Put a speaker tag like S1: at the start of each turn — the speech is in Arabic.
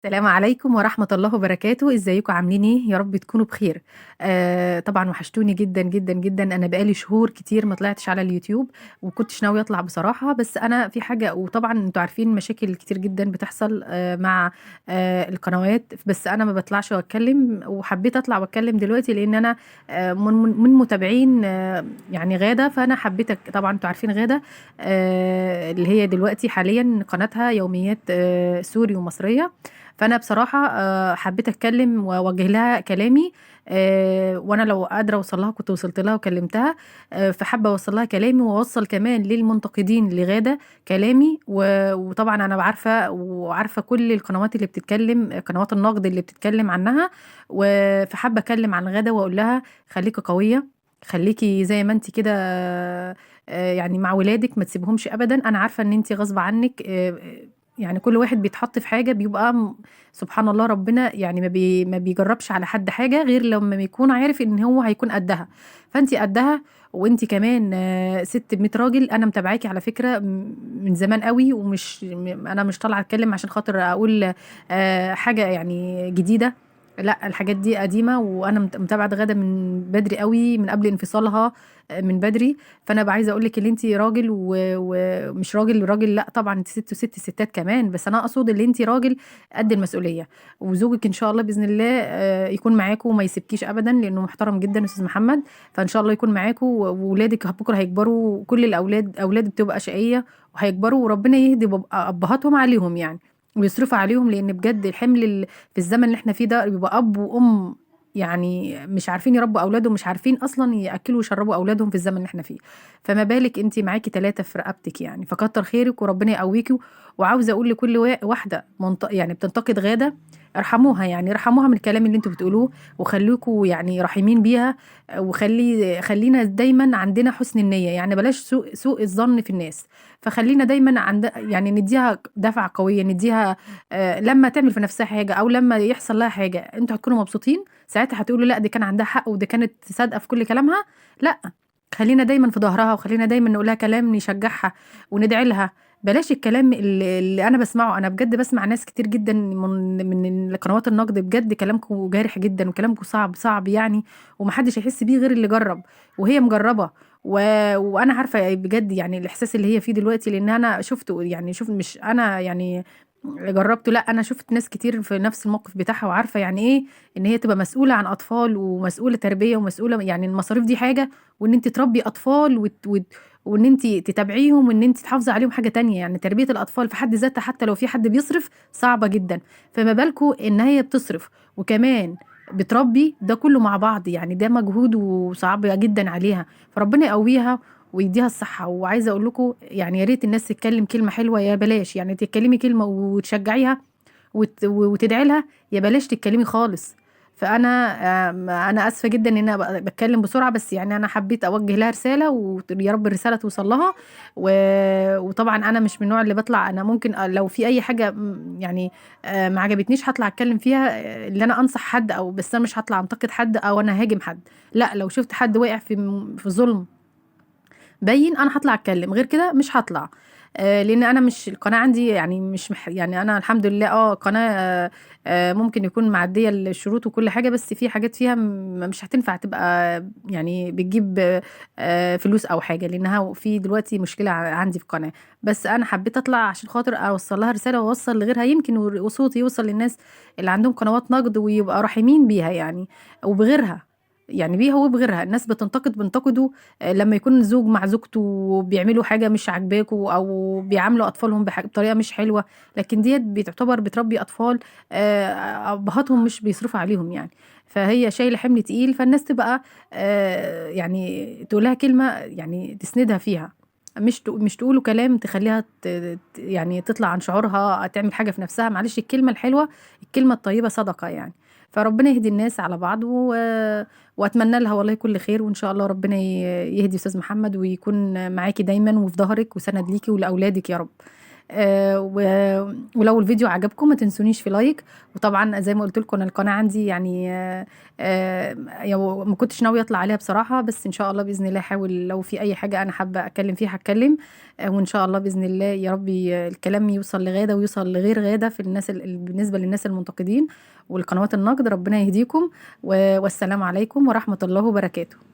S1: السلام عليكم ورحمة الله وبركاته، إزيكم عاملين إيه؟ يا رب تكونوا بخير. طبعًا وحشتوني جدًا، جدًا، جدًا، أنا بقى لي شهور كتير ما طلعتش على اليوتيوب، وما كنتش ناوية أطلع بصراحة، بس أنا في حاجة وطبعًا أنتم عارفين مشاكل كتير جدًا بتحصل مع القنوات، بس أنا ما باطلعش وأتكلم، وحبيت أطلع وأتكلم دلوقتي لإن أنا من متابعين يعني غادة، فأنا حبيت طبعًا أنتم عارفين غادة اللي هي دلوقتي حاليًا قناتها يوميات سوري ومصرية. فأنا بصراحة حبيت أتكلّم وأوجّه لها كلامي وأنا لو قادرة أوصل لها كنت وصلت لها وكلّمتها، فحابة أوصّل لها كلامي وأوصّل كمان للمنتقدين لغادة كلامي، وطبعًا أنا عارفة كل القنوات اللي بتتكلّم قنوات النقد اللي بتتكلّم عنّها، فحابة أتكلّم عن غادة وأقول لها خليكِ قوية، خليكِ زي ما أنتِ كده يعني مع ولادِك ما تسيبيهمش أبدًا، أنا عارفة إن أنتِ غصب عنِّك يعني كل واحد بيتحط في حاجة بيبقى سبحان الله ربنا يعني ما بيجرّبش على حد حاجة غير لمّا بيكون عارف إن هو هيكون قدّها، فأنتِ قدّها وأنتِ كمان سِت ب100 راجل، أنا متابعاكِ على فكرة من زمان أوي ومش أنا مش طالعة أتكلّم عشان خاطر أقول حاجة يعني جديدة، لأ الحاجات دي قديمة وأنا متابعة غادة من بدري أوي، من قبل انفصالها من بدري، فأنا عايزة أقول لِك اللي أنتِ راجل ومش راجل لأ طبعًا أنتِ سِت وسِت الستات كمان، بس أنا أقصد اللي أنتِ راجل قد المسؤولية، وزوجِك إن شاء الله بإذن الله يكون معاكم وما يسيبكيش أبدًا، لإنه محترم جدًا أستاذ محمد، فإن شاء الله يكون معاكم وولادِك بكرة هيكبروا كل أولاد بتبقى شقية وهيكبروا وربنا يهدي أبهاتهم عليهم يعني، ويصرفوا عليهم لإن بجد الحمل في الزمن اللي إحنا فيه ده بيبقى أب وأم يعني مش عارفين يربّوا أولادهم، مش عارفين أصلًا يأكّلوا ويشرّبوا أولادهم في الزمن اللي إحنا فيه، فما بالِك أنتِ معاكِ 3 في رقبتِك يعني، فكتّر خيرِك وربنا يقويكِ، وعاوزة أقول لكل واحدة يعني بتنتقد غادة ارحموها يعني، ارحموها من الكلام اللي أنتم بتقولوه، وخلّيكم يعني رحيمين بيها، خلّينا دايمًا عندنا حُسن النية، يعني بلاش سوء الظن في الناس، فخلّينا دايمًا يعني ندّيها دفعة قوية، ندّيها لمّا تعمل في نَفْسها حاجة أو لمّا يحصل لها حاجة أنتم هتكونوا مبسوطين، ساعتها هتقولوا لأ دي كان عندها حق ودي كانت صادقة في كل كلامها، لأ، خلّينا دايمًا في ضهرها وخلّينا دايمًا نقول لها كلام يشجّعها وندعي لها، بلاش الكلام اللي أنا باسمعه، أنا بجد باسمع ناس كتير جدًا من قنوات النقد بجد كلامكم جارح جدًا وكلامكم صعب يعني، وما حدّش هيحس بيه غير اللي جرّب، وهي مجرّبة و وأنا عارفة بجد يعني الإحساس اللي هي فيه دلوقتي لإن أنا شُفته يعني مش أنا يعني جرّبته لأ، أنا شُفت ناس كتير في نفس الموقف بتاعها وعارفة يعني إيه إن هي تبقى مسؤولة عن أطفال ومسؤولة تربية ومسؤولة يعني المصاريف دي حاجة، وإن أنتِ تربّي أطفال وإن أنتِ تتابعيهم وإن أنتِ تحافظي عليهم حاجة تانية، يعني تربية الأطفال في حد ذاتها حتى لو في حد بيصرف صعبة جدًا، فما بالكم إن هي بتصرف وكمان بتربّي، ده كلّه مع بعض، يعني ده مجهود وصعب جدًا عليها، فربنا يقويها ويديها الصحة، وعايزة أقول لكم يعني يا ريت الناس تتكلم كلمة حلوة يا بلاش، يعني تتكلمي كلمة وتشجعيها وتدعي لها، يا بلاش تتكلمي خالص. فأنا أنا آسفة جدًا إن أنا باتكلم بسرعة، بس يعني أنا حبيت أوجّه لها رسالة يا رب الرسالة توصل لها، و وطبعًا أنا مش من النوع اللي باطلع أنا ممكن لو في أي حاجة يعني ما عجبتنيش هاطلع أتكلم فيها اللي أنا أنصح حد بس أنا مش هاطلع أنتقد حد أو أنا أهاجم حد، لأ لو شُفت حد واقع في ظُلم باين أنا هاطلع أتكلّم، غير كده مش هاطلع، لإن أنا مش القناة عندي يعني مش يعني أنا الحمد لله قناة ممكن يكون معدية الشروط وكل حاجة، بس في حاجات فيها مش هتنفع تبقى يعني بتجيب فلوس أو حاجة، لإنها في دلوقتي مشكلة عندي في القناة، بس أنا حبيت أطلع عشان خاطر أوصّل لها رسالة وأوصّل لغيرها يمكن وصوتي يوصل للناس اللي عندهم قنوات نقد ويبقى رحيمين بيها يعني، وبغيرها، يعني بيها وبغيرها، الناس بينتقدوا لمّا يكون زوج مع زوجته بيعملوا حاجة مش عاجباكم أو بيعاملوا أطفالهم بطريقة مش حلوة، لكن ديّة بتعتبر بتربي أطفال أبهاتهم مش بيصرفوا عليهم يعني، فهي شايلة حمل تقيل، فالناس تبقى يعني تقول لها كلمة يعني تسندها فيها، مش تقولوا كلام تخلّيها ت ت يعني تطلع عن شعورها، تعمل حاجة في نفسها، معلش الكلمة الحلوة، الكلمة الطيبة صدقة يعني، فربنا يهدي الناس على بعض وأتمنى لها والله كل خير، وإن شاء الله ربنا يهدي أستاذ محمد ويكون معاكِ دايمًا وفي ضهرِك وسَنَد ليكِ ولأولادِك يا رب. ولو الفيديو عجبكم ما تنسونيش في لايك. وطبعا زي ما قلت لكم انا القناه عندي يعني ما كنتش ناويه اطلع عليها بصراحه، بس ان شاء الله باذن الله احاول لو في اي حاجه انا حابه اتكلم فيها هتكلم. وان شاء الله باذن الله يا رب الكلام يوصل لغاده ويوصل لغير غاده في الناس بالنسبه للناس المنتقدين والقنوات النقد. ربنا يهديكم والسلام عليكم ورحمه الله وبركاته.